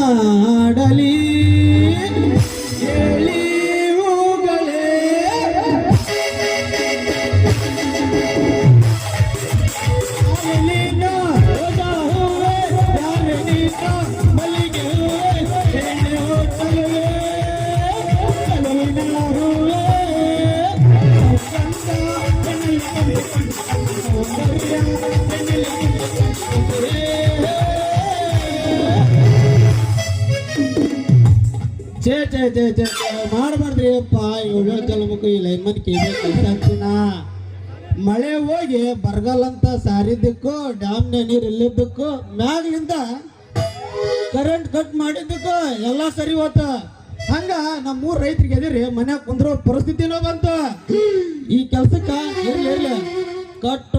ಮಾಡಲಿ ಹೇಳಿ ಹೂಗಳೇ ನೀನ ರೋಜಾ ಹೂವೆ ಯಾರೆ ನೀನ ಮಲ್ಲಿಗೆ ಹೂವೆ ಹೆಣ್ಣೆ ಹೋಟಲುವೆ ಕಲವಿನ ಹೂವೆ ಕಂದ ಬೆಣ್ಣೆಲಿ ಮಾಡಬಾರ್ದ್ರಿ ಅಪ್ಪ ಇವಾಗ ಜಲಮುಖ ಇಲ್ಲ ಮನ್ ಕೇಳ್ತಿನ ಮಳೆ ಹೋಗಿ ಬರಗಾಲ ಅಂತ ಸಾರಿದ್ದಕ್ಕೂ ಡ್ಯಾಮ್ನ ನೀರು ಇಲ್ಲಿದ್ದಕ್ಕೂ ಮ್ಯಾಗ್ಲಿಂದ ಕರೆಂಟ್ ಕಟ್ ಮಾಡಿದ್ದಕ್ಕೂ ಎಲ್ಲ ಸರಿ ಹೋತ ಹಂಗ ನಮ್ಮೂರ್ ರೈತರಿಗೆ ಅದಿರಿ ಮನ್ಯಾಗ ಕುಂದ್ರೋ ಪರಿಸ್ಥಿತಿನೂ ಬಂತು ಈ ಕೆಲ್ಸಕ್ಕ ಇರ್ಲಿ ಕಟ್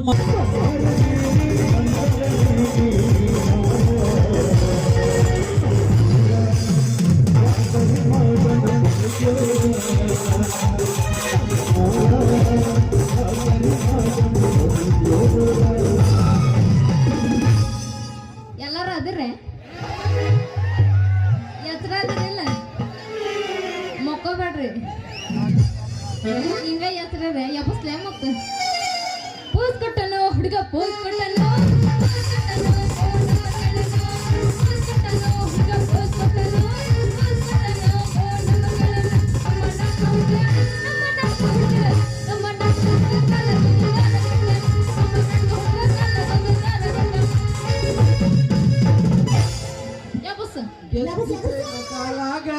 ಎಲ್ಲಾರು ಅದಿರ್ರೆ ಎತ್ತರ ಅದಿರಿಲ್ಲ ಮಕ್ಕೋಬೇಡ್ರಿ ಹಿಂಗ ಎತ್ತರ ಎಬ್ಬಸ್ಲೇ ಮತ್ತೆ ಪೋಸ್ ಕೊಟ್ಟನು ಹುಡುಗ ಪೋಸ್ ಕೊಟ್ಟನು ಕಾಲಾಗ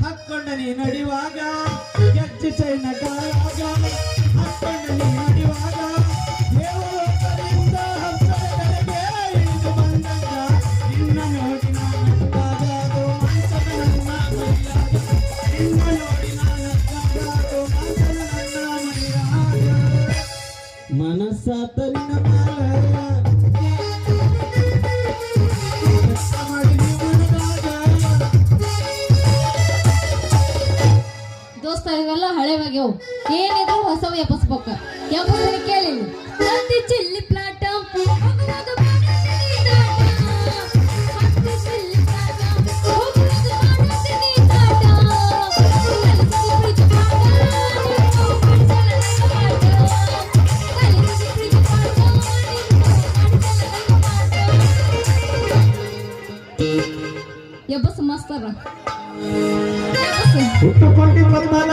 ಹಕ್ಕೊಂಡ ನೀ ನಡಿವಾಗ ಎಚ್ಚು ಚೈನ ಕಾಲಾಗ ಹಕ್ಕೊಂಡ ನೀ ನಡಿವಾಗ ಇಳಿದು ಬಂದಾಗ ನಿನ್ನ ನೋಡಿ ನಾನಕ್ಕಾಗೋ ಮಂಚದ ನನ್ನ ಮೈಯಾಗ ನಿನ್ನ ನೋಡಿ ನಾನಕ್ಕಾಗೋ ಮಂಚದ ನನ್ನ ಮೈಯಾಗ ಮನಸ್ಸಾತಲಿನ ಇವೆಲ್ಲ ಹಳೆವಾಗ್ಯವು ಏನಿದ್ರು ಹೊಸವು ಎಬ್ಬಸ್ಬೇಕು ಎಬ್ಬಸನ ಕೇಳಿಲ್ಲ ಹತ್ತಿ ಚಿಲ್ಲಿ ಪ್ಲಾಟ ಎಬ್ಬಸ್ ಮಾಸ್ತರ ಹುಟ್ಟುಕೊಂಡಿ ಬಂದಾನ